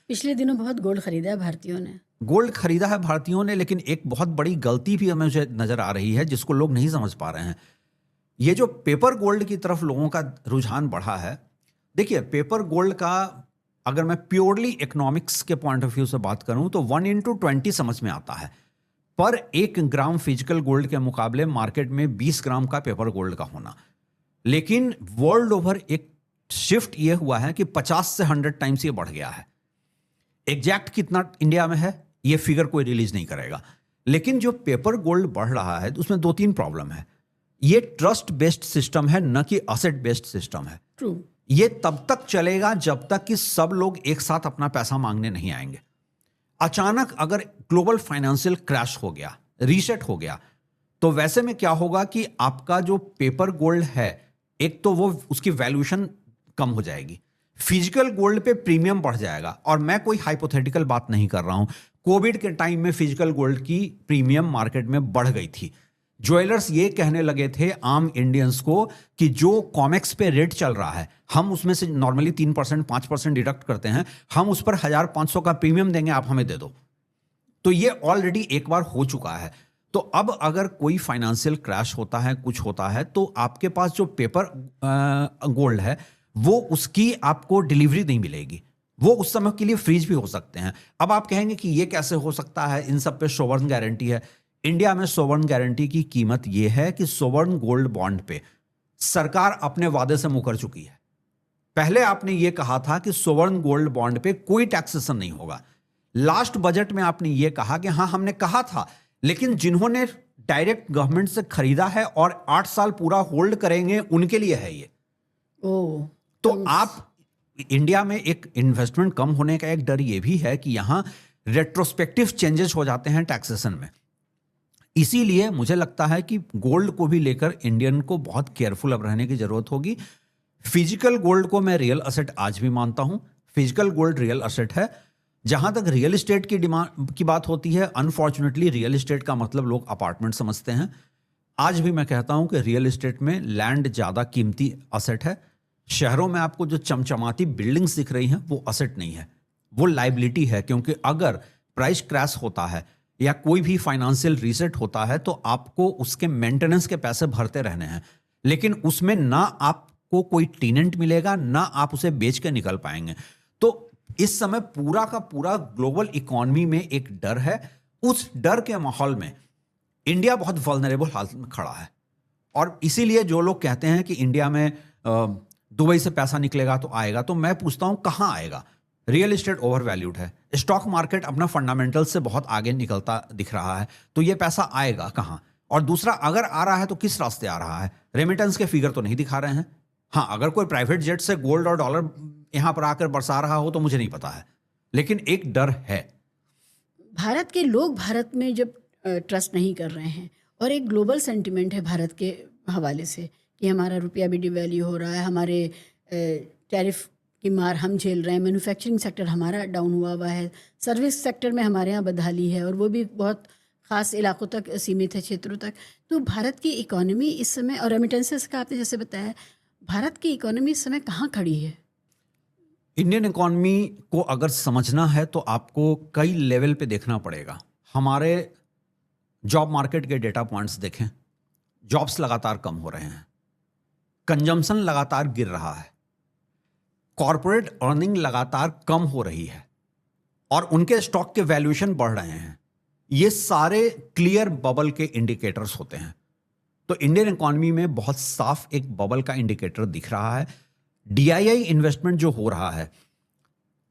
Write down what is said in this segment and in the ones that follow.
पिछले दिनों बहुत गोल्ड खरीदा है भारतीयों ने। गोल्ड खरीदा है भारतीयों ने, लेकिन एक बहुत बड़ी गलती भी हमें मुझे नजर आ रही है जिसको लोग नहीं समझ पा रहे हैं। ये जो पेपर गोल्ड की तरफ लोगों का रुझान बढ़ा है, देखिए पेपर गोल्ड का अगर मैं प्योरली इकोनॉमिक्स के पॉइंट ऑफ व्यू से बात करूं तो 1:20 समझ में आता है। पर 1 ग्राम फिजिकल गोल्ड के मुकाबले मार्केट में 20 ग्राम का पेपर गोल्ड का होना। लेकिन वर्ल्ड ओवर एक शिफ्ट ये हुआ है कि 50 से 100 टाइम्स ये बढ़ गया है। एग्जैक्ट कितना इंडिया में है ये फिगर कोई रिलीज नहीं करेगा, लेकिन जो पेपर गोल्ड बढ़ रहा है तो उसमें 2-3 प्रॉब्लम है। ये ट्रस्ट बेस्ड सिस्टम है, न कि असेट बेस्ड सिस्टम है। ट्रू। ये तब तक चलेगा जब तक कि सब लोग एक साथ अपना पैसा मांगने नहीं आएंगे। अचानक अगर ग्लोबल फाइनेंशियल क्रैश हो गया, रीसेट हो गया, तो वैसे में क्या होगा कि आपका जो पेपर गोल्ड है, एक तो वो उसकी वैल्यूएशन कम हो जाएगी, फिजिकल गोल्ड पे प्रीमियम बढ़ जाएगा। और मैं कोई हाइपोथेटिकल बात नहीं कर रहा हूं। कोविड के टाइम में फिजिकल गोल्ड की प्रीमियम मार्केट में बढ़ गई थी। ज्वेलर्स ये कहने लगे थे आम इंडियंस को कि जो कॉमेक्स पे रेट चल रहा है, हम उसमें से नॉर्मली 3% 5% डिडक्ट करते हैं, हम उस पर 1500 का प्रीमियम देंगे, आप हमें दे दो। तो ये ऑलरेडी एक बार हो चुका है। तो अब अगर कोई फाइनेंशियल क्रैश होता है, कुछ होता है, तो आपके पास जो पेपर गोल्ड है वो उसकी आपको डिलीवरी नहीं मिलेगी। वो उस समय के लिए फ्रीज भी हो सकते हैं। अब आप कहेंगे कि ये कैसे हो सकता है, इन सब पे सोवरेन गारंटी है। इंडिया में सोवरेन गारंटी की कीमत यह है कि सोवरेन गोल्ड बॉन्ड पे सरकार अपने वादे से मुकर चुकी है। पहले आपने यह कहा था कि सोवरेन गोल्ड बॉन्ड पे कोई टैक्सेशन नहीं होगा। लास्ट बजट में आपने यह कहा कि हाँ हमने कहा था, लेकिन जिन्होंने डायरेक्ट गवर्नमेंट से खरीदा है और 8 साल पूरा होल्ड करेंगे उनके लिए है ये। तो आप इंडिया में एक इन्वेस्टमेंट कम होने का एक डर ये भी है कि यहां रेट्रोस्पेक्टिव चेंजेस हो जाते हैं टैक्सेशन में। इसीलिए मुझे लगता है कि गोल्ड को भी लेकर इंडियन को बहुत केयरफुल अब रहने की जरूरत होगी। फिजिकल गोल्ड को मैं रियल असेट आज भी मानता हूं। फिजिकल गोल्ड रियल असेट है। जहां तक रियल एस्टेट की डिमांड की बात होती है, अनफॉर्चुनेटली रियल एस्टेट का मतलब लोग अपार्टमेंट समझते हैं। आज भी मैं कहता हूं कि रियल एस्टेट में लैंड ज्यादा कीमती असेट है। शहरों में आपको जो चमचमाती बिल्डिंग्स दिख रही हैं वो असेट नहीं है, वो लाइबिलिटी है। क्योंकि अगर प्राइस क्रैश होता है या कोई भी फाइनेंशियल रीसेट होता है तो आपको उसके मेंटेनेंस के पैसे भरते रहने हैं, लेकिन उसमें ना आपको कोई टेनेंट मिलेगा, ना आप उसे बेच के निकल पाएंगे। तो इस समय पूरा का पूरा ग्लोबल इकोनॉमी में एक डर है। उस डर के माहौल में इंडिया बहुत वल्नरेबल हालत में खड़ा है। और इसीलिए जो लोग कहते हैं कि इंडिया में दुबई से पैसा निकलेगा तो आएगा, तो मैं पूछता हूं कहां आएगा। रियल एस्टेट ओवर वैल्यूड है, स्टॉक मार्केट अपना फंडामेंटल से बहुत आगे निकलता दिख रहा है, तो ये पैसा आएगा कहां। और दूसरा, अगर आ रहा है तो किस रास्ते आ रहा है। रेमिटेंस के फिगर तो नहीं दिखा रहे हैं। हाँ, अगर कोई प्राइवेट जेट से गोल्ड और डॉलर यहां पर आकर बरसा रहा हो तो मुझे नहीं पता है, लेकिन एक डर है। भारत के लोग भारत में जब ट्रस्ट नहीं कर रहे हैं, और एक ग्लोबल सेंटिमेंट है भारत के हवाले से कि हमारा रुपया भी डिवैल्यू हो रहा है, हमारे टैरिफ की मार हम झेल रहे हैं, मैन्युफैक्चरिंग सेक्टर हमारा डाउन हुआ है, सर्विस सेक्टर में हमारे यहाँ बदहाली है, और वो भी बहुत ख़ास इलाकों तक सीमित है, क्षेत्रों तक। तो भारत की इकोनॉमी इस समय, और रेमिटेंसेस का आपने जैसे बताया, भारत की इकोनॉमी इस समय कहाँ खड़ी है? इंडियन इकोनॉमी को अगर समझना है तो आपको कई लेवल पे देखना पड़ेगा। हमारे जॉब मार्केट के डेटा पॉइंट्स देखें, जॉब्स लगातार कम हो रहे हैं, कंजम्पशन लगातार गिर रहा है, कॉर्पोरेट अर्निंग लगातार कम हो रही है, और उनके स्टॉक के वैल्यूएशन बढ़ रहे हैं। ये सारे क्लियर बबल के इंडिकेटर्स होते हैं। तो इंडियन इकोनॉमी में बहुत साफ एक बबल का इंडिकेटर दिख रहा है। डीआईआई इन्वेस्टमेंट जो हो रहा है,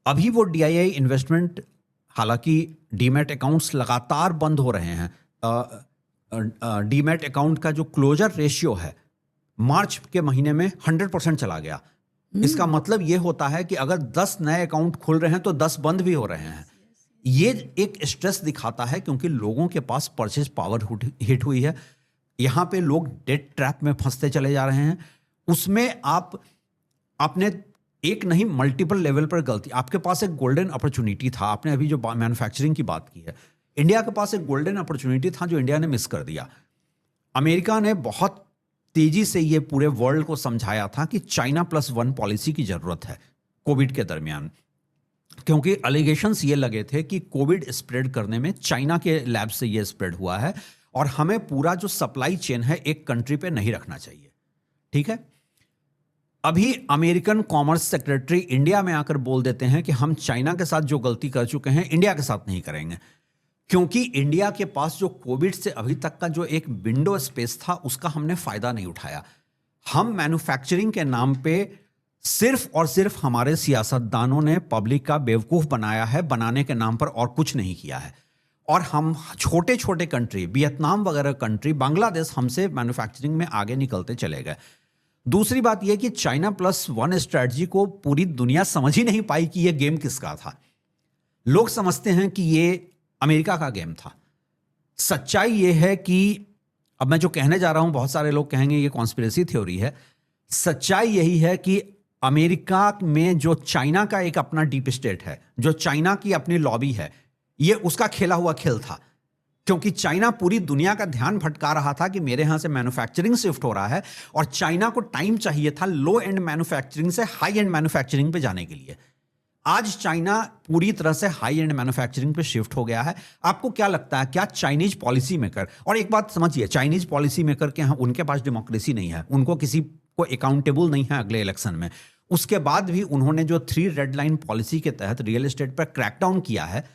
अभी वो डीआईआई इन्वेस्टमेंट, हालांकि डीमैट अकाउंट्स लगातार बंद हो रहे हैं। डीमैट अकाउंट का जो क्लोजर रेशियो है मार्च के महीने में 100% चला गया। इसका मतलब ये होता है कि अगर 10 नए अकाउंट खुल रहे हैं तो 10 बंद भी हो रहे हैं। ये एक स्ट्रेस दिखाता है, क्योंकि लोगों के पास परचेज पावर हिट हुई है। यहां पे लोग डेट ट्रैप में फंसते चले जा रहे हैं। उसमें आपने एक नहीं मल्टीपल लेवल पर गलती, आपके पास एक गोल्डन अपॉर्चुनिटी था। आपने अभी जो मैन्युफैक्चरिंग की बात की है, इंडिया के पास एक गोल्डन अपॉर्चुनिटी था जो इंडिया ने मिस कर दिया। अमेरिका ने बहुत तेजी से ये पूरे वर्ल्ड को समझाया था कि चाइना+1 पॉलिसी की जरूरत है कोविड के दरमियान। क्योंकि अलिगेशंस ये लगे थे कि कोविड स्प्रेड करने में चाइना के लैब से ये स्प्रेड हुआ है और हमें पूरा जो सप्लाई चेन है एक कंट्री पे नहीं रखना चाहिए। ठीक है, अभी अमेरिकन कॉमर्स सेक्रेटरी इंडिया में आकर बोल देते हैं कि हम चाइना के साथ जो गलती कर चुके हैं इंडिया के साथ नहीं करेंगे, क्योंकि इंडिया के पास जो कोविड से अभी तक का जो एक विंडो स्पेस था उसका हमने फायदा नहीं उठाया। हम मैन्युफैक्चरिंग के नाम पे सिर्फ और सिर्फ हमारे सियासतदानों ने पब्लिक का बेवकूफ बनाया है, बनाने के नाम पर और कुछ नहीं किया है। और हम छोटे छोटे कंट्री, वियतनाम वगैरह कंट्री, बांग्लादेश हमसे मैन्युफैक्चरिंग में आगे निकलते चले गए। दूसरी बात यह कि चाइना प्लस वन स्ट्रैटेजी को पूरी दुनिया समझ ही नहीं पाई कि यह गेम किसका था। लोग समझते हैं कि यह अमेरिका का गेम था। सच्चाई यह है कि अब मैं जो कहने जा रहा हूं बहुत सारे लोग कहेंगे ये कॉन्स्पिरेसी थ्योरी है। सच्चाई यही है कि अमेरिका में जो चाइना का एक अपना डीप स्टेट है, जो चाइना की अपनी लॉबी है, ये उसका खेला हुआ खेल था। क्योंकि चाइना पूरी दुनिया का ध्यान भटका रहा था कि मेरे यहां से मैन्युफैक्चरिंग शिफ्ट हो रहा है और चाइना को टाइम चाहिए था लो एंड मैन्युफैक्चरिंग से हाई एंड मैन्युफैक्चरिंग पे जाने के लिए। आज चाइना पूरी तरह से हाई एंड मैन्युफैक्चरिंग पे शिफ्ट हो गया है। आपको क्या लगता है, क्या चाइनीज पॉलिसी मेकर, और एक बात समझिए, चाइनीज पॉलिसी मेकर के यहाँ उनके पास डेमोक्रेसी नहीं है, उनको किसी को अकाउंटेबल नहीं है अगले इलेक्शन में। उसके बाद भी उन्होंने जो 3 रेड लाइन पॉलिसी के तहत रियल एस्टेट पर क्रैकडाउन किया है,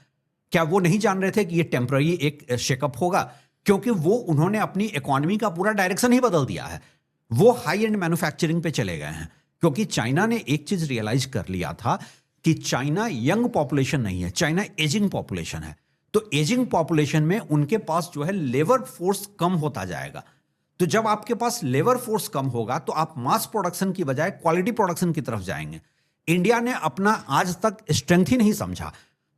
क्या वो नहीं जान रहे थे कि ये टेम्पररी एक शेकअप होगा? क्योंकि वो उन्होंने अपनी इकोनॉमी का पूरा डायरेक्शन ही बदल दिया है। वो हाई एंड मैन्युफैक्चरिंग पे चले गए हैं, क्योंकि चाइना ने एक चीज रियलाइज कर लिया था कि चाइना यंग पॉपुलेशन नहीं है, चाइना एजिंग पॉपुलेशन है। तो एजिंग पॉपुलेशन में उनके पास जो है लेबर फोर्स कम होता जाएगा। तो जब आपके पास लेबर फोर्स कम होगा तो आप मास प्रोडक्शन की बजाय क्वालिटी प्रोडक्शन की तरफ जाएंगे। इंडिया ने अपना आज तक स्ट्रेंथ ही नहीं समझा।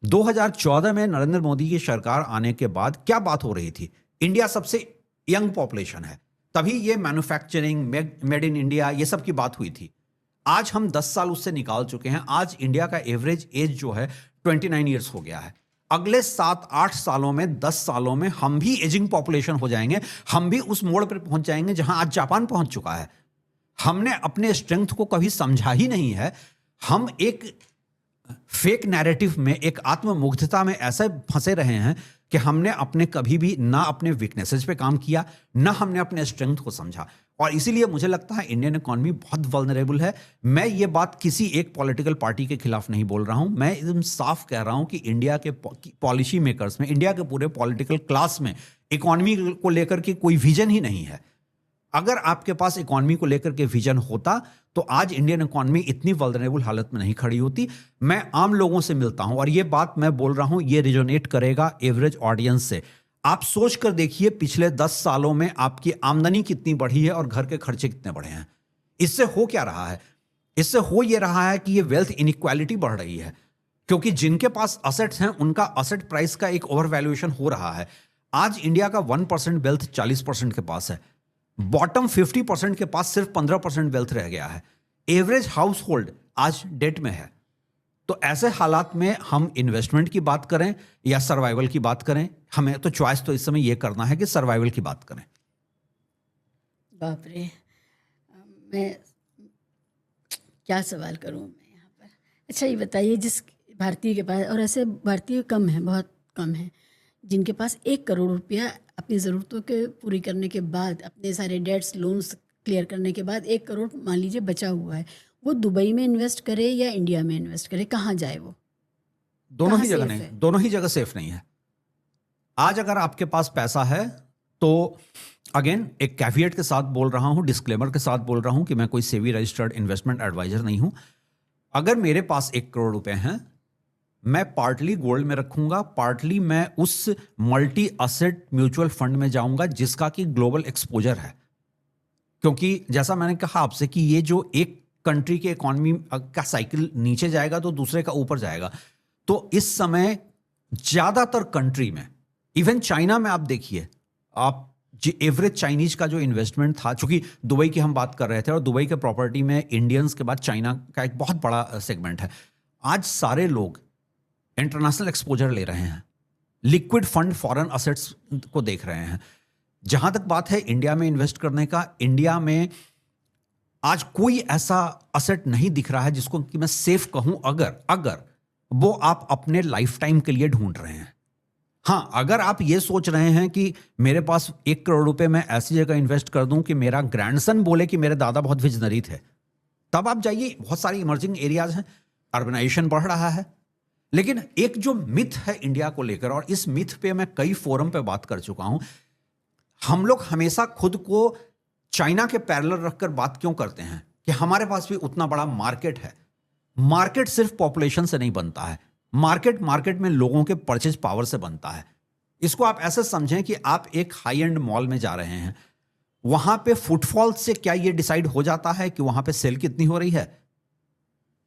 2014 में नरेंद्र मोदी की सरकार आने के बाद क्या बात हो रही थी? इंडिया सबसे यंग पॉपुलेशन है, तभी ये मैन्युफैक्चरिंग, मेड इन इंडिया, ये सब की बात हुई थी। आज हम 10 साल उससे निकाल चुके हैं। आज इंडिया का एवरेज एज जो है 29 ईयर्स हो गया है। अगले 7-8 सालों में, 10 सालों में हम भी एजिंग पॉपुलेशन हो जाएंगे। हम भी उस मोड़ पर पहुंच जाएंगे जहां आज जापान पहुंच चुका है। हमने अपने स्ट्रेंथ को कभी समझा ही नहीं है। हम एक फेक नैरेटिव में, एक आत्ममुग्धता में ऐसे फंसे रहे हैं कि हमने अपने कभी भी ना अपने वीकनेसेस पे काम किया, ना हमने अपने स्ट्रेंथ को समझा। और इसीलिए मुझे लगता है इंडियन इकोनॉमी बहुत वल्नरेबल है। मैं ये बात किसी एक पॉलिटिकल पार्टी के खिलाफ नहीं बोल रहा हूं, मैं एकदम साफ कह रहा हूं कि इंडिया के पॉलिसी मेकर्स में, इंडिया के पूरे पॉलिटिकल क्लास में इकोनॉमी को लेकर के कोई विजन ही नहीं है। अगर आपके पास इकोनॉमी को लेकर के विजन होता तो आज इंडियन इकोनॉमी इतनी वल्नरेबल हालत में नहीं खड़ी होती। मैं आम लोगों से मिलता हूं और ये बात मैं बोल रहा हूं, ये रिजोनेट करेगा एवरेज ऑडियंस से। आप सोच कर देखिए पिछले 10 सालों में आपकी आमदनी कितनी बढ़ी है और घर के खर्चे कितने बढ़े हैं। इससे हो क्या रहा है? इससे हो ये रहा है कि ये वेल्थ इनइक्वालिटी बढ़ रही है, क्योंकि जिनके पास असेट्स हैं उनका असेट प्राइस का एक ओवर वैल्यूएशन हो रहा है। आज इंडिया का 1% वेल्थ 40% के पास है, बॉटम 50% के पास सिर्फ 15% वेल्थ रह गया है। एवरेज हाउस होल्ड आज डेट में है। तो ऐसे हालात में हम इन्वेस्टमेंट की बात करें या सर्वाइवल की बात करें, हमें तो चॉइस तो इस समय यह करना है कि सर्वाइवल की बात करें। बाप रे, मैं क्या सवाल करूं मैं यहाँ पर। अच्छा ये बताइए, जिस भारतीय के पास, और ऐसे भारतीय कम हैं, बहुत कम हैं, जिनके पास 1 करोड़ रुपया अपनी ज़रूरतों के पूरी करने के बाद, अपने सारे डेट्स, लोन्स क्लियर करने के बाद 1 करोड़ मान लीजिए बचा हुआ है, वो दुबई में इन्वेस्ट करे या इंडिया में इन्वेस्ट करे, कहाँ जाए वो? दोनों ही जगह नहीं, दोनों ही जगह सेफ नहीं है। आज अगर आपके पास पैसा है तो अगेन एक कैविएट के साथ बोल रहा हूं, डिस्क्लेमर के साथ बोल रहा हूं कि मैं कोई सेबी रजिस्टर्ड इन्वेस्टमेंट एडवाइजर नहीं हूं। अगर मेरे पास 1 करोड़ रुपए हैं, मैं पार्टली गोल्ड में रखूंगा, पार्टली मैं उस मल्टी असेट म्यूचुअल फंड में जाऊंगा जिसका कि ग्लोबल एक्सपोजर है। क्योंकि जैसा मैंने कहा आपसे कि ये जो एक कंट्री के इकोनॉमी का साइकिल नीचे जाएगा तो दूसरे का ऊपर जाएगा। तो इस समय ज्यादातर कंट्री में, इवन चाइना में आप देखिए, आप एवरेज चाइनीज का जो इन्वेस्टमेंट था, चूंकि दुबई की हम बात कर रहे थे और दुबई के प्रॉपर्टी में इंडियंस के बाद चाइना का एक बहुत बड़ा सेगमेंट है। आज सारे लोग इंटरनेशनल एक्सपोजर ले रहे हैं, लिक्विड फंड फॉरेन असेट्स को देख रहे हैं। जहां तक बात है इंडिया में इन्वेस्ट करने का, इंडिया में आज कोई ऐसा असेट नहीं दिख रहा है जिसको कि मैं सेफ कहूं। अगर वो आप अपने लाइफ टाइम के लिए ढूंढ रहे हैं। हाँ, अगर आप ये सोच रहे हैं कि मेरे पास 1 करोड़ रुपए मैं ऐसी जगह इन्वेस्ट कर दूं कि मेरा ग्रैंडसन बोले कि मेरे दादा बहुत विजनरी थे, तब आप जाइए। बहुत सारी इमर्जिंग एरियाज हैं, अर्बनाइजेशन बढ़ रहा है। लेकिन एक जो मिथ है इंडिया को लेकर, और इस मिथ पे मैं कई फोरम पे बात कर चुका हूं, हम लोग हमेशा खुद को चाइना के पैरेलल रखकर बात क्यों करते हैं कि हमारे पास भी उतना बड़ा मार्केट है। मार्केट सिर्फ पॉपुलेशन से नहीं बनता है, मार्केट में लोगों के परचेज पावर से बनता है। इसको आप ऐसे समझें कि आप एक हाई एंड मॉल में जा रहे हैं, वहां पे फुटफॉल से क्या ये डिसाइड हो जाता है कि वहां पे सेल कितनी हो रही है?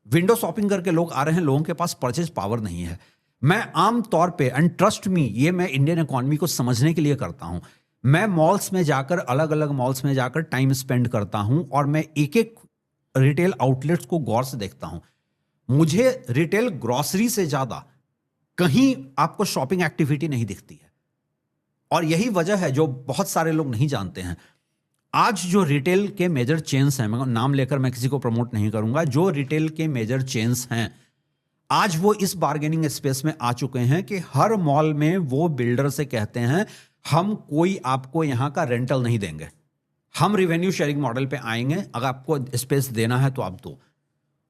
विंडो शॉपिंग करके लोग आ रहे हैं, लोगों के पास परचेज पावर नहीं है। मैं आम तौर पे, एंड ट्रस्ट मी, ये मैं इंडियन इकोनॉमी को समझने के लिए करता हूं। मैं मॉल्स में जाकर, अलग अलग मॉल्स में जाकर टाइम स्पेंड करता हूं और मैं एक एक रिटेल आउटलेट्स को गौर से देखता हूं। मुझे रिटेल ग्रोसरी से ज्यादा कहीं आपको शॉपिंग एक्टिविटी नहीं दिखती है। और यही वजह है जो बहुत सारे लोग नहीं जानते हैं। आज जो रिटेल के मेजर चेन्स हैं, मैं नाम लेकर मैं किसी को प्रमोट नहीं करूंगा, जो रिटेल के मेजर चेन्स हैं, आज वो इस बार्गेनिंग स्पेस में आ चुके हैं कि हर मॉल में वो बिल्डर से कहते हैं, हम कोई आपको यहां का रेंटल नहीं देंगे, हम रेवेन्यू शेयरिंग मॉडल पे आएंगे, अगर आपको स्पेस देना है तो आप दो।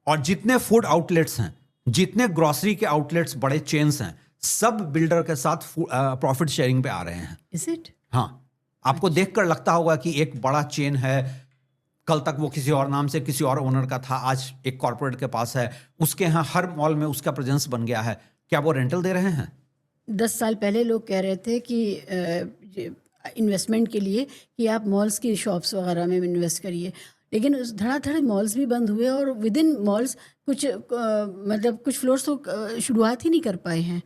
और जितने फूड आउटलेट्स हैं, जितने ग्रोसरी के आउटलेट्स, बड़े चेन्स हैं, सब बिल्डर के साथ प्रॉफिट शेयरिंग पे आ रहे हैं। Is it? हाँ, आपको देखकर लगता होगा कि एक बड़ा चेन है, कल तक वो किसी और नाम से किसी और ओनर का था, आज एक कॉर्पोरेट के पास है, उसके यहाँ हर मॉल में उसका प्रेजेंस बन गया है। क्या वो रेंटल दे रहे हैं? 10 साल पहले लोग कह रहे थे कि इन्वेस्टमेंट के लिए कि आप मॉल्स की शॉप्स वगैरह में इन्वेस्ट करिए, लेकिन उस धड़ाधड़ मॉल्स भी बंद हुए और विद इन मॉल्स कुछ फ्लोर्स तो शुरुआत ही नहीं कर पाए हैं।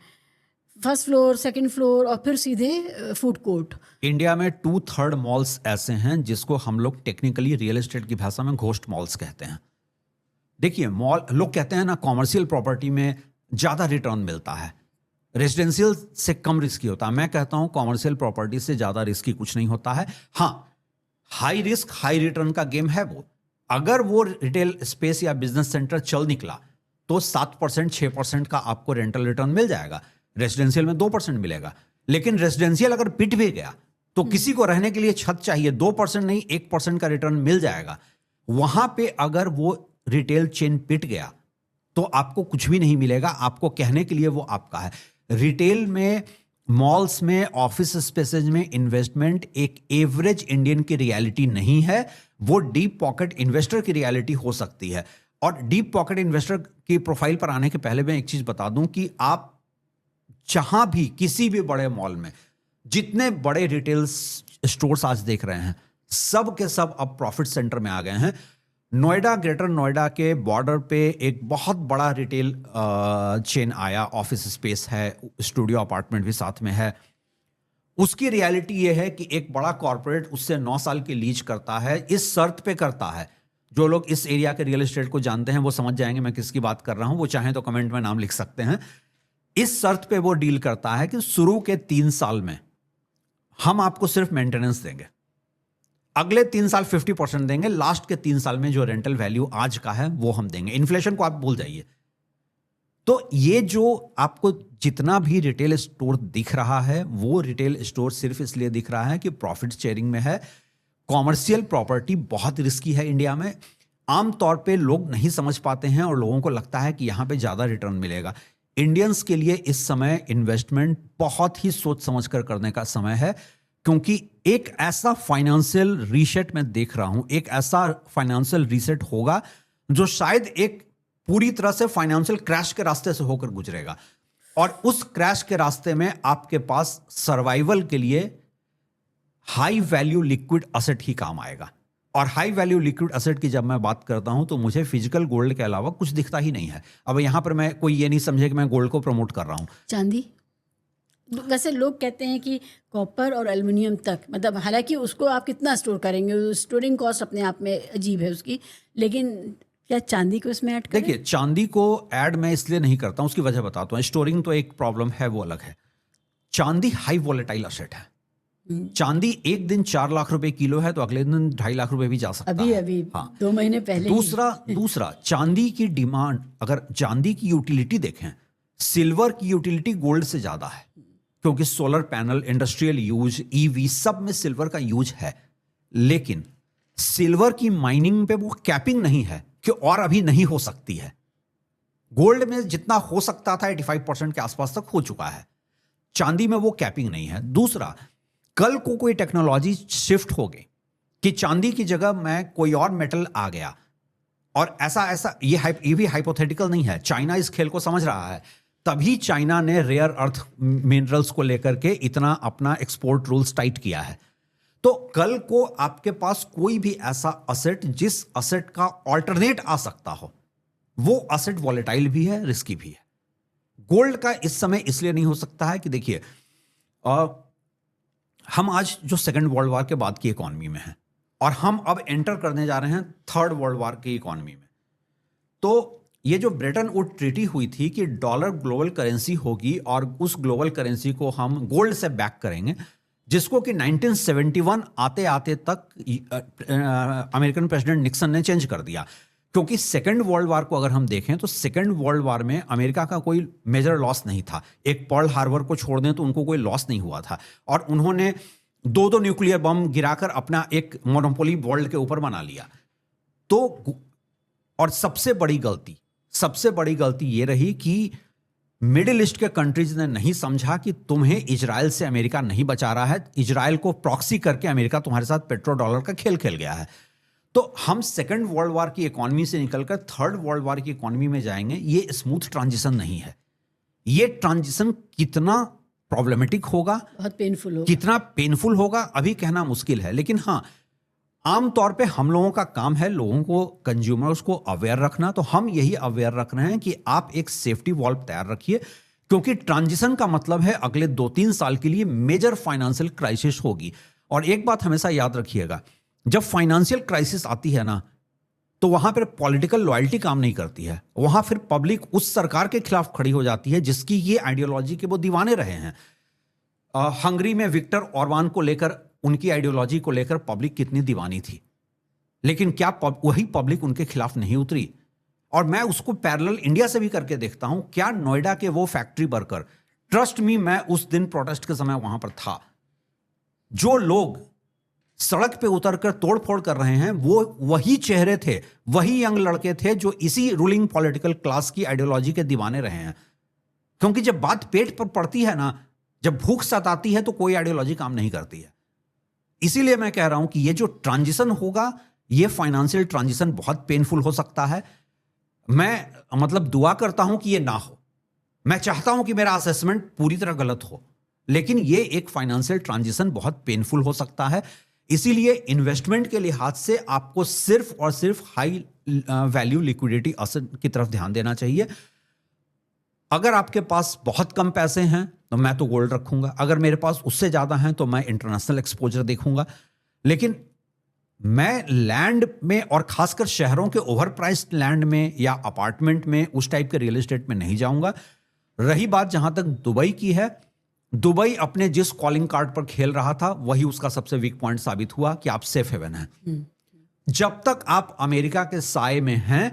फर्स्ट फ्लोर, सेकंड फ्लोर और फिर सीधे फूड कोर्ट। इंडिया में 2/3 मॉल्स ऐसे हैं जिसको हम लोग टेक्निकली रियल एस्टेट की भाषा में घोस्ट मॉल्स कहते हैं। देखिए, मॉल, लोग कहते हैं ना कॉमर्शियल प्रॉपर्टी में ज्यादा रिटर्न मिलता है, रेजिडेंशियल से कम रिस्की होता है। मैं कहता हूं कॉमर्शियल प्रॉपर्टी से ज्यादा रिस्की कुछ नहीं होता है। हाँ, हाई रिस्क हाई रिटर्न का गेम है वो। अगर वो रिटेल स्पेस या बिजनेस सेंटर चल निकला तो 7% 6% का आपको रेंटल रिटर्न मिल जाएगा, रेजिडेंशियल में 2% मिलेगा। लेकिन रेजिडेंशियल अगर पिट भी गया तो किसी को रहने के लिए छत चाहिए, 2% नहीं 1% का रिटर्न मिल जाएगा। वहां पे अगर वो रिटेल चेन पिट गया तो आपको कुछ भी नहीं मिलेगा, आपको कहने के लिए वो आपका है। रिटेल में, मॉल्स में, ऑफिस स्पेसेज में इन्वेस्टमेंट एक एवरेज इंडियन की रियलिटी नहीं है, वो डीप पॉकेट इन्वेस्टर की रियलिटी हो सकती है। और डीप पॉकेट इन्वेस्टर की प्रोफाइल पर आने के पहले मैं एक चीज बता दूं कि आप जहां भी, किसी भी बड़े मॉल में, जितने बड़े रिटेल स्टोर्स आज देख रहे हैं, सब के सब अब प्रॉफिट सेंटर में आ गए हैं। नोएडा, ग्रेटर नोएडा के बॉर्डर पे एक बहुत बड़ा रिटेल चेन आया, ऑफिस स्पेस है, स्टूडियो अपार्टमेंट भी साथ में है। उसकी रियलिटी ये है कि एक बड़ा कॉर्पोरेट उससे 9 साल की लीज करता है, इस शर्त पे करता है। जो लोग इस एरिया के रियल एस्टेट को जानते हैं वो समझ जाएंगे मैं किसकी बात कर रहा हूं, वो चाहें तो कमेंट में नाम लिख सकते हैं। इस शर्त पे वो डील करता है कि शुरू के 3 साल में हम आपको सिर्फ मेंटेनेंस देंगे, अगले 3 साल 50% देंगे, लास्ट के 3 साल में जो रेंटल वैल्यू आज का है वो हम देंगे। इन्फ्लेशन को आप भूल जाइए। तो ये जो आपको जितना भी रिटेल स्टोर दिख रहा है, वो रिटेल स्टोर सिर्फ इसलिए दिख रहा है कि प्रॉफिट शेयरिंग में है। कॉमर्शियल प्रॉपर्टी बहुत रिस्की है इंडिया में, आमतौर पे लोग नहीं समझ पाते हैं और लोगों को लगता है कि यहां पे ज्यादा रिटर्न मिलेगा। इंडियंस के लिए इस समय इन्वेस्टमेंट बहुत ही सोच समझ कर करने का समय है, क्योंकि एक ऐसा फाइनेंशियल रीसेट मैं देख रहा हूं, एक ऐसा फाइनेंशियल रीसेट होगा जो शायद एक पूरी तरह से फाइनेंशियल क्रैश के रास्ते से होकर गुजरेगा। और उस क्रैश के रास्ते में आपके पास सर्वाइवल के लिए हाई वैल्यू लिक्विड एसेट ही काम आएगा। और हाई वैल्यू लिक्विड एसेट की जब मैं बात करता हूं तो मुझे फिजिकल गोल्ड के अलावा कुछ दिखता ही नहीं है। अब यहां पर मैं, कोई ये नहीं समझे कि मैं गोल्ड को प्रमोट कर रहा हूं। चांदी, वैसे लोग कहते हैं कि कॉपर और एल्युमिनियम तक, मतलब हालांकि उसको आप कितना स्टोर करेंगे, स्टोरिंग कॉस्ट अपने आप में अजीब है उसकी, लेकिन क्या चांदी को इसमें ऐड करें? देखिए, चांदी को ऐड मैं इसलिए नहीं करता हूं, उसकी वजह बताता हूं। स्टोरिंग तो एक प्रॉब्लम है, वो अलग है। चांदी हाई वॉलेटाइल एसेट है। चांदी एक दिन 4 लाख रुपए किलो है तो अगले दिन 2.5 लाख रुपए भी जा सकता है। अभी हाँ। 2 महीने पहले दूसरा चांदी की डिमांड, अगर चांदी की यूटिलिटी देखें सिल्वर की यूटिलिटी गोल्ड से ज्यादा है, क्योंकि solar panel, industrial use, EV, सब में सिल्वर का यूज है। लेकिन सिल्वर की माइनिंग पे वो कैपिंग नहीं है कि और अभी नहीं हो सकती है। गोल्ड में जितना हो सकता था 85% के आसपास तक हो चुका है, चांदी में वो कैपिंग नहीं है। दूसरा, कल को कोई टेक्नोलॉजी शिफ्ट हो गई कि चांदी की जगह में कोई और मेटल आ गया, और ऐसा ये भी हाइपोथेटिकल नहीं है, चाइना इस खेल को समझ रहा है, तभी चाइना ने रेयर अर्थ मिनरल्स को लेकर के इतना अपना एक्सपोर्ट रूल्स टाइट किया है। तो कल को आपके पास कोई भी ऐसा असेट जिस असेट का ऑल्टरनेट आ सकता हो, वो असेट वॉलेटाइल भी है, रिस्की भी है। गोल्ड का इस समय इसलिए नहीं हो सकता है कि देखिए, हम आज जो सेकेंड वर्ल्ड वॉर के बाद की इकोनॉमी में हैं और हम अब एंटर करने जा रहे हैं थर्ड वर्ल्ड वॉर की इकोनॉमी में। तो ये जो ब्रेटन वुड ट्रीटी हुई थी कि डॉलर ग्लोबल करेंसी होगी और उस ग्लोबल करेंसी को हम गोल्ड से बैक करेंगे, जिसको कि 1971 आते आते तक अमेरिकन प्रेसिडेंट निक्सन ने चेंज कर दिया। क्योंकि सेकेंड वर्ल्ड वॉर को अगर हम देखें तो सेकेंड वर्ल्ड वॉर में अमेरिका का कोई मेजर लॉस नहीं था। एक पर्ल हार्बर को छोड़ दें तो उनको कोई लॉस नहीं हुआ था, और उन्होंने दो न्यूक्लियर बम गिराकर अपना एक मोनोपोली वर्ल्ड के ऊपर बना लिया। तो और सबसे बड़ी गलती ये रही कि मिडिल ईस्ट के कंट्रीज ने नहीं समझा कि तुम्हें इजराइल से अमेरिका नहीं बचा रहा है, इजराइल को प्रॉक्सी करके अमेरिका तुम्हारे साथ पेट्रो डॉलर का खेल खेल गया है। तो हम सेकेंड वर्ल्ड वॉर की इकोनॉमी से निकलकर थर्ड वर्ल्ड वॉर की इकोनॉमी में जाएंगे, ये स्मूथ ट्रांजिशन नहीं है। ये ट्रांजिशन कितना प्रॉब्लमेटिक होगा, बहुत पेनफुल होगा, कितना पेनफुल होगा अभी कहना मुश्किल है। लेकिन हाँ, आमतौर पे हम लोगों का काम है लोगों को, कंज्यूमर्स को अवेयर रखना। तो हम यही अवेयर रख रहे हैं कि आप एक सेफ्टी वॉल्व तैयार रखिए, क्योंकि ट्रांजिशन का मतलब है अगले 2-3 साल के लिए मेजर फाइनेंशियल क्राइसिस होगी। और एक बात हमेशा याद रखिएगा, जब फाइनेंशियल क्राइसिस आती है ना, तो वहां पर पॉलिटिकल लॉयल्टी काम नहीं करती है। वहां फिर पब्लिक उस सरकार के खिलाफ खड़ी हो जाती है जिसकी ये आइडियोलॉजी के वो दीवाने रहे हैं। हंगरी में विक्टर ऑर्बान को लेकर, उनकी आइडियोलॉजी को लेकर पब्लिक कितनी दीवानी थी, लेकिन क्या वही पब्लिक उनके खिलाफ नहीं उतरी? और मैं उसको पैरेलल इंडिया से भी करके देखता हूं। क्या नोएडा के वो फैक्ट्री वर्कर, ट्रस्ट मी, मैं उस दिन प्रोटेस्ट के समय वहां पर था, जो लोग सड़क पे उतरकर तोड़फोड़ कर रहे हैं, वो वही चेहरे थे, वही यंग लड़के थे जो इसी रूलिंग पॉलिटिकल क्लास की आइडियोलॉजी के दीवाने रहे हैं। क्योंकि जब बात पेट पर पड़ती है ना, जब भूख सताती है, तो कोई आइडियोलॉजी काम नहीं करती है। इसीलिए मैं कह रहा हूं कि ये जो ट्रांजिशन होगा, ये फाइनेंशियल ट्रांजिशन बहुत पेनफुल हो सकता है। मैं दुआ करता हूं कि ये ना हो। मैं चाहता हूं कि मेरा असेसमेंट पूरी तरह गलत हो, लेकिन ये एक फाइनेंशियल ट्रांजिशन बहुत पेनफुल हो सकता है। इसीलिए इन्वेस्टमेंट के लिहाज से आपको सिर्फ और सिर्फ हाई वैल्यू लिक्विडिटी असेट की तरफ ध्यान देना चाहिए। अगर आपके पास बहुत कम पैसे हैं तो मैं तो गोल्ड रखूंगा, अगर मेरे पास उससे ज्यादा हैं तो मैं इंटरनेशनल एक्सपोजर देखूंगा। लेकिन मैं लैंड में, और खासकर शहरों के ओवर प्राइस्ड लैंड में या अपार्टमेंट में, उस टाइप के रियल एस्टेट में नहीं जाऊंगा। रही बात जहां तक दुबई की है, दुबई अपने जिस कॉलिंग कार्ड पर खेल रहा था वही उसका सबसे वीक पॉइंट साबित हुआ कि आप सेफ हेवन हैं। जब तक आप अमेरिका के साए में हैं,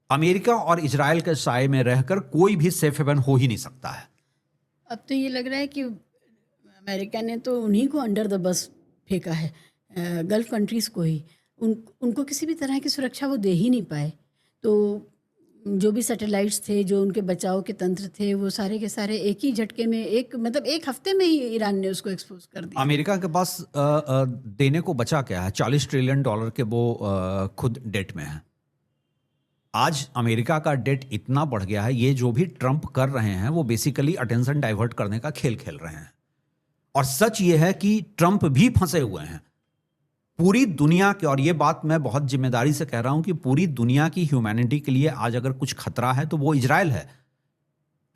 अमेरिका और इजराइल के साए में रहकर कोई भी सेफ हेवन हो ही नहीं सकता है। अब तो ये लग रहा है कि अमेरिका ने तो उन्हीं को अंडर द बस फेंका है, गल्फ कंट्रीज़ को ही। उनको किसी भी तरह की सुरक्षा वो दे ही नहीं पाए। तो जो भी सैटेलाइट्स थे, जो उनके बचाव के तंत्र थे, वो सारे के सारे एक ही झटके में, एक हफ्ते में ही ईरान ने उसको एक्सपोज कर दिया। अमेरिका के पास देने को बचा क्या है? $40 ट्रिलियन के वो खुद डेट में है। आज अमेरिका का डेट इतना बढ़ गया है, ये जो भी ट्रंप कर रहे हैं वो बेसिकली अटेंशन डाइवर्ट करने का खेल खेल रहे हैं। और सच ये है कि ट्रंप भी फंसे हुए हैं पूरी दुनिया के, और ये बात मैं बहुत जिम्मेदारी से कह रहा हूं कि पूरी दुनिया की ह्यूमैनिटी के लिए आज अगर कुछ खतरा है तो वो इजराइल है।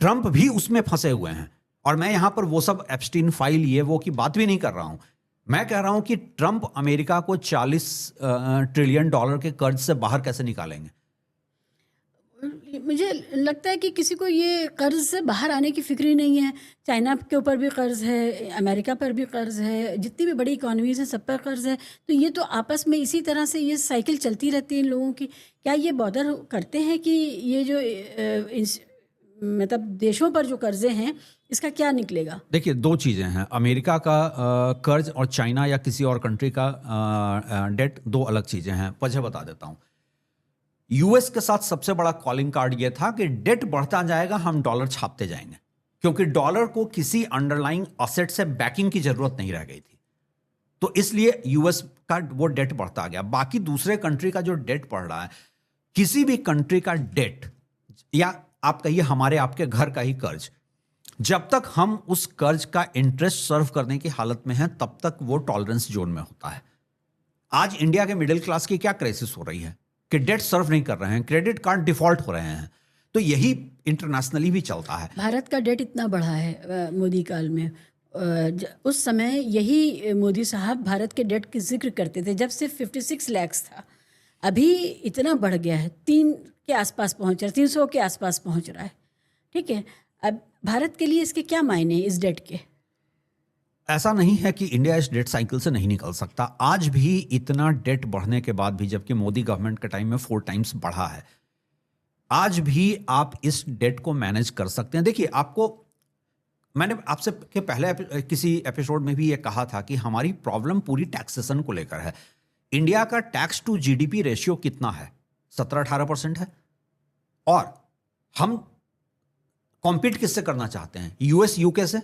ट्रंप भी उसमें फंसे हुए हैं। और मैं यहां पर वो सब एप्स्टीन फाइल ये वो की बात भी नहीं कर रहा हूं। मैं कह रहा हूं कि ट्रंप अमेरिका को $40 ट्रिलियन के कर्ज से बाहर कैसे निकालेंगे। मुझे लगता है कि किसी को ये कर्ज से बाहर आने की फिक्र ही नहीं है। चाइना के ऊपर भी कर्ज है, अमेरिका पर भी कर्ज है, जितनी भी बड़ी इकोनॉमीज हैं सब पर कर्ज है। तो ये तो आपस में इसी तरह से ये साइकिल चलती रहती है इन लोगों की। क्या ये बॉदर करते हैं कि ये जो मतलब देशों पर जो कर्जे हैं, इसका क्या निकलेगा? देखिए, दो चीज़ें हैं। अमेरिका का कर्ज और चाइना या किसी और कंट्री का डेट, दो अलग चीज़ें हैं। वजह बता देता हूँ। यूएस के साथ सबसे बड़ा कॉलिंग कार्ड ये था कि डेट बढ़ता जाएगा, हम डॉलर छापते जाएंगे, क्योंकि डॉलर को किसी अंडरलाइंग असेट से बैकिंग की जरूरत नहीं रह गई थी। तो इसलिए यूएस का वो डेट बढ़ता गया। बाकी दूसरे कंट्री का जो डेट बढ़ रहा है, किसी भी कंट्री का डेट या आप कहिए हमारे आपके घर का ही कर्ज, जब तक हम उस कर्ज का इंटरेस्ट सर्व करने की हालत में हैं, तब तक वो टॉलरेंस जोन में होता है। आज इंडिया के मिडिल क्लास की क्या क्राइसिस हो रही है कि डेट सर्व नहीं कर रहे हैं, क्रेडिट कार्ड डिफॉल्ट हो रहे हैं। तो यही इंटरनेशनली भी चलता है। भारत का डेट इतना बढ़ा है मोदी काल में। उस समय यही मोदी साहब भारत के डेट की जिक्र करते थे जब सिर्फ 56 लाख था। अभी इतना बढ़ गया है, 3 के आसपास पहुंच रहा है, 300 के आसपास पहुंच रहा है। ठीक है, अब भारत के लिए इसके क्या मायने हैं इस डेट के? ऐसा नहीं है कि इंडिया इस डेट साइकिल से नहीं निकल सकता। आज भी इतना डेट बढ़ने के बाद भी, जबकि मोदी गवर्नमेंट के टाइम में 4 टाइम्स बढ़ा है, आज भी आप इस डेट को मैनेज कर सकते हैं। देखिए, मैंने आपसे के पहले किसी एपिसोड में भी ये कहा था कि हमारी प्रॉब्लम पूरी टैक्सेशन को लेकर है। इंडिया का टैक्स टू जीडीपी रेशियो कितना है? 17-18% है। और हम कॉम्पीट किससे करना चाहते हैं? यूएस, यूके से।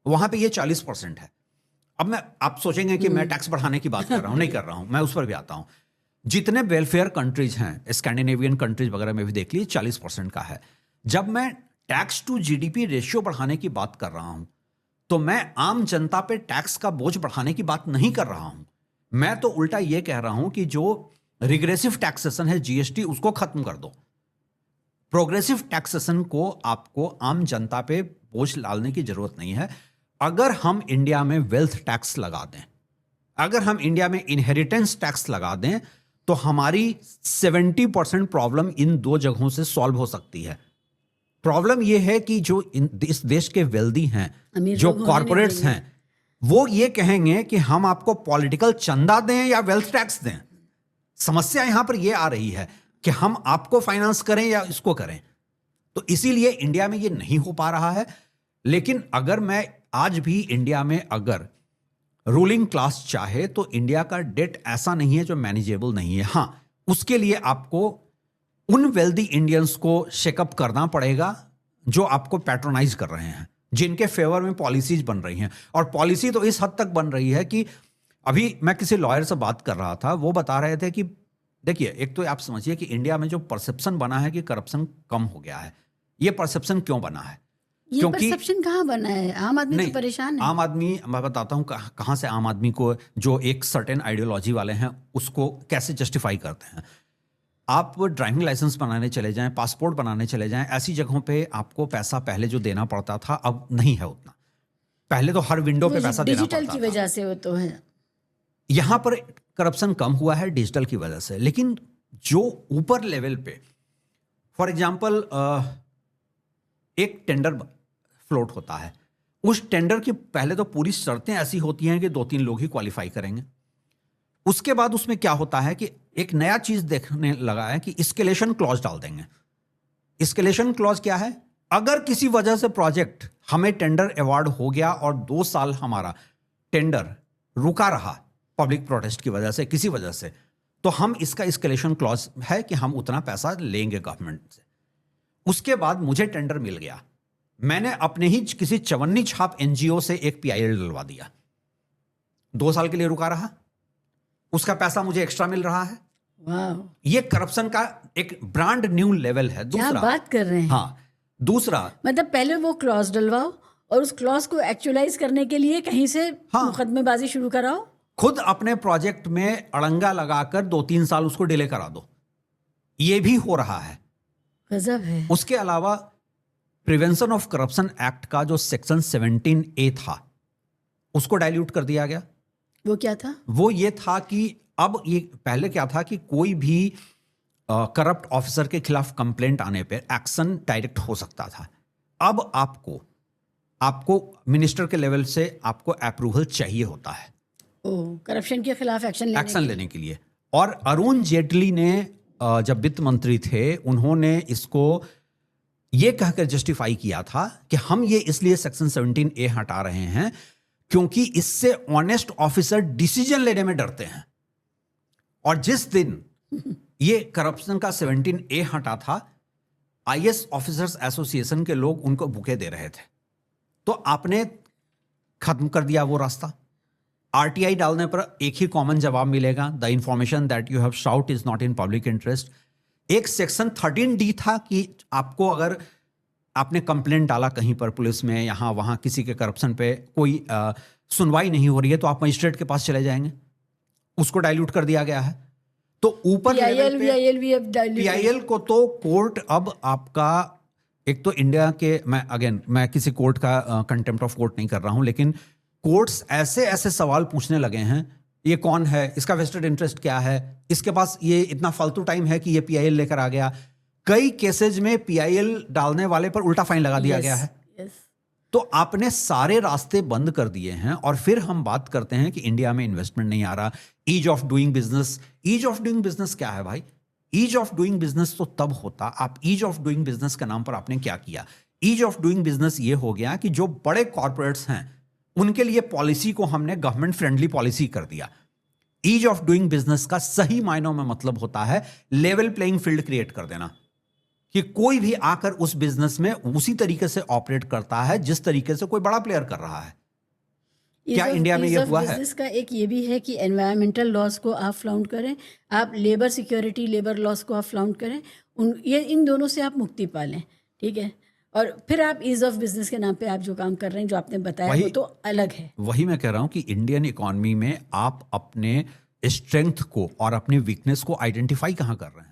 वहां पे ये 40% है। अब आप सोचेंगे कि मैं टैक्स बढ़ाने की बात कर रहा हूं, नहीं कर रहा हूं, मैं उस पर भी आता हूं। जितने वेलफेयर कंट्रीज हैं, स्कैंडिनेवियन कंट्रीज वगैरह में भी देख लीजिए, 40% का है। जब मैं टैक्स टू जीडीपी रेशियो बढ़ाने की बात कर रहा हूं, तो मैं आम जनता पे टैक्स का बोझ बढ़ाने की बात नहीं कर रहा हूं। मैं तो उल्टा ये कह रहा हूं कि जो रिग्रेसिव टैक्सेशन है, जीएसटी, उसको खत्म कर दो। प्रोग्रेसिव टैक्सेशन को आपको आम जनता पे बोझ डालने की जरूरत नहीं है। अगर हम इंडिया में वेल्थ टैक्स लगा दें, अगर हम इंडिया में इनहेरिटेंस टैक्स लगा दें, तो हमारी 70% प्रॉब्लम इन 2 जगहों से सॉल्व हो सकती है। प्रॉब्लम यह है कि जो इस देश के वेल्दी हैं, जो कॉर्पोरेट्स हैं, वो ये कहेंगे कि हम आपको पॉलिटिकल चंदा दें या वेल्थ टैक्स दें। समस्या यहां पर यह आ रही है कि हम आपको फाइनेंस करें या इसको करें। तो इसीलिए इंडिया में यह नहीं हो पा रहा है। लेकिन अगर मैं आज भी इंडिया में अगर रूलिंग क्लास चाहे, तो इंडिया का डेट ऐसा नहीं है जो मैनेजेबल नहीं है। हां, उसके लिए आपको उन वेल्दी इंडियंस को शेकअप करना पड़ेगा जो आपको पैट्रोनाइज कर रहे हैं, जिनके फेवर में पॉलिसीज बन रही हैं। और पॉलिसी तो इस हद तक बन रही है कि अभी मैं किसी लॉयर से बात कर रहा था, वो बता रहे थे कि देखिए, एक तो आप समझिए कि इंडिया में जो परसेप्शन बना है कि करप्शन कम हो गया है, ये परसेप्शन क्यों बना है? ये क्योंकि परसेप्शन कहाँ बना है? आम आदमी तो परेशान है। आम आदमी, मैं बताता हूं कहां से आम आदमी को, जो एक सर्टेन आइडियोलॉजी वाले हैं, उसको कैसे जस्टिफाई करते हैं। आप ड्राइविंग लाइसेंस बनाने चले जाएं, पासपोर्ट बनाने चले जाएं, ऐसी जगहों पे आपको पैसा पहले जो देना पड़ता था, अब नहीं है उतना। पहले तो हर विंडो पे पैसा देना पड़ता था। डिजिटल की वजह से वो तो है। यहां पर करप्शन कम हुआ है डिजिटल की वजह से। लेकिन जो ऊपर लेवल पे, फॉर एग्जांपल, एक टेंडर फ्लोट होता है, उस टेंडर की पहले तो पूरी शर्तें ऐसी होती हैं कि 2-3 लोग ही क्वालिफाई करेंगे। उसके बाद उसमें क्या होता है कि एक नया चीज देखने लगा है कि एस्केलेशन क्लॉज डाल देंगे। एस्केलेशन क्लॉज क्या है? अगर किसी वजह से प्रोजेक्ट, हमें टेंडर अवार्ड हो गया और 2 साल हमारा टेंडर रुका रहा पब्लिक प्रोटेस्ट की वजह से, किसी वजह से, तो हम इसका एस्केलेशन क्लॉज है कि हम उतना पैसा लेंगे गवर्नमेंट से। उसके बाद मुझे टेंडर मिल गया, मैंने अपने ही किसी चवन्नी छाप एनजीओ से एक पीआईएल डलवा दिया, 2 साल के लिए रुका रहा, उसका पैसा मुझे एक्स्ट्रा मिल रहा है। वाह, ये करप्शन का एक ब्रांड न्यू लेवल है। क्या दूसरा, बात कर रहे हैं। हाँ, दूसरा, मतलब पहले वो क्लॉज डलवाओ और उस क्लॉज को एक्चुअलाइज करने के लिए कहीं से मुकदमेबाजी शुरू कराओ। खुद अपने प्रोजेक्ट में अड़ंगा लगाकर 2-3 साल उसको डिले करा दो। ये भी हो रहा है। गजब है। उसके अलावा प्रिवेंशन ऑफ करप्शन एक्ट का जो सेक्शन 17A था, उसको डाइल्यूट कर दिया गया। वो क्या था? वो ये था कि अब ये पहले क्या था कि कोई भी करप्ट ऑफिसर के खिलाफ कंप्लेंट आने पे एक्शन डायरेक्ट हो सकता था। अब आपको मिनिस्टर के लेवल से आपको अप्रूवल चाहिए होता है करप्शन के खिलाफ एक्शन लेने के लिए। और अरुण जेटली ने जब वित्त मंत्री थे, उन्होंने इसको ये कहकर जस्टिफाई किया था कि हम ये इसलिए सेक्शन 17A हटा रहे हैं क्योंकि इससे ऑनेस्ट ऑफिसर डिसीजन लेने में डरते हैं। और जिस दिन ये करप्शन का 17A हटा था, IAS ऑफिसर्स एसोसिएशन के लोग उनको बुके दे रहे थे, तो आपने खत्म कर दिया वो रास्ता। RTI डालने पर एक ही कॉमन जवाब मिलेगा, the information that you have shout is not in public interest. एक सेक्शन 13D था कि आपको अगर आपने कंप्लेंट डाला कहीं पर पुलिस में, यहां वहां किसी के करप्शन पे कोई सुनवाई नहीं हो रही है, तो आप मजिस्ट्रेट के पास चले जाएंगे। उसको डाइल्यूट कर दिया गया है। तो ऊपर PIL को तो कोर्ट अब आपका, एक तो इंडिया के, मैं किसी कोर्ट का कंटेम्प्ट ऑफ कोर्ट नहीं कर रहा हूं, लेकिन कोर्ट्स ऐसे ऐसे सवाल पूछने लगे हैं, ये कौन है, इसका वेस्टेड इंटरेस्ट क्या है, इसके पास ये इतना फालतू टाइम है कि ये PIL लेकर आ गया। कई केसेज में PIL डालने वाले पर उल्टा फाइन लगा दिया गया है। तो आपने सारे रास्ते बंद कर दिए हैं। और फिर हम बात करते हैं कि इंडिया में इन्वेस्टमेंट नहीं आ रहा, ease of doing business. Ease of doing business क्या है भाई? ईज ऑफ डूइंग बिजनेस तो तब होता, आप ईज ऑफ डूइंग बिजनेस के नाम पर आपने क्या किया? ईज ऑफ डूइंग बिजनेस ये हो गया कि जो बड़े कॉर्पोरेट्स हैं उनके लिए पॉलिसी को हमने गवर्नमेंट फ्रेंडली पॉलिसी कर दिया। ईज ऑफ डूइंग बिजनेस का सही मायनों में मतलब होता है लेवल प्लेइंग फील्ड क्रिएट कर देना, कि कोई भी आकर उस बिजनेस में उसी तरीके से ऑपरेट करता है जिस तरीके से कोई बड़ा प्लेयर कर रहा है। क्या इंडिया में ये हुआ है? बिजनेस का एक ये भी है कि एनवायरमेंटल लॉस को आप फ्लाउंट करें, आप लेबर सिक्योरिटी, लेबर लॉस को आप फ्लाउंट करें, इन दोनों से आप मुक्ति पालें, ठीक है। और फिर आप ईज ऑफ बिजनेस के नाम पे आप जो काम कर रहे हैं, जो आपने बताया, वो तो अलग है। वही मैं कह रहा हूं कि इंडियन इकोनॉमी में आप अपने स्ट्रेंथ को और अपने वीकनेस को आइडेंटिफाई कहां कर रहे हैं?